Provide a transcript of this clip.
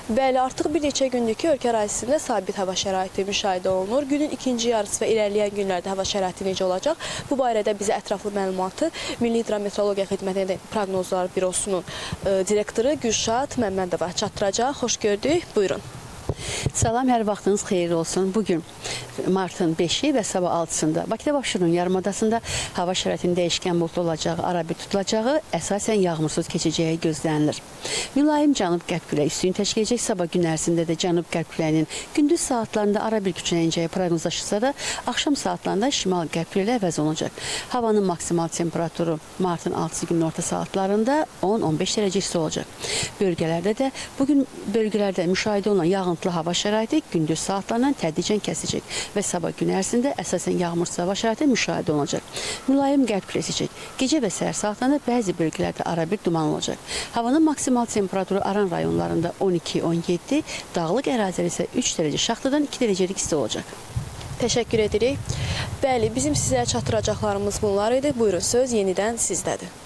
Bəli, artıq bir neçə gündür ki, ölkə ərazisində sabit hava şəraiti müşahidə olunur. Günün ikinci yarısı və irəliləyən günlərdə hava şəraiti necə olacaq? Bu barədə bizə ətraflı məlumatı Milli Hidrometeorologiya Xidmətinin Proqnozlar Bürosunun direktoru Gülşad Məmmədova çatdıracaq. Xoş gördük. Buyurun. Salam, hər vaxtınız xeyirli olsun. Bugün martın 5-i və sabah 6-sında Bakıda və Abşeron yarımadasında hava şəraitinin dəyişkən buludlu olacağı, arabir tutulacağı, əsasən yağmursuz keçəcəyi gözlənilir. Mülayim cənub-qərb küləyi üstünlüyünü təşkil edəcək. Sabah gün ərzində də cənub-qərb küləyinin gündüz saatlarında arabir güclənəcəyi proqnozlaşırsa da, axşam saatlarında şimal-qərb küləyi əvəz olunacaq. Havanın maksimal temperaturu martın 6-sı günün orta saatlarında 10-15 dərəcə isti olacaq. Bölgələrdə də bugün bölgələrdə müşahidə olunan yağıntılı hava şəraiti gündüz saatlarından tədricən kəsicək və sabah gün ərzində əsasən yağmursuz hava şəraiti müşahidə olunacaq. Mülayim qərb küləyi əsəcək. Gecə və səhər saatlarında bəzi bölgələrdə arabir duman olacaq. Havanın maksimal temperaturu Aran rayonlarında 12-17, dağlıq ərazidə isə 3 dərəcə şaxtadan 2 dərəcəlik isti olacaq. Təşəkkür edirik. Bəli, bizim sizə çatdıracaqlarımız bunlar idi. Buyurun, söz yenidən sizdədir.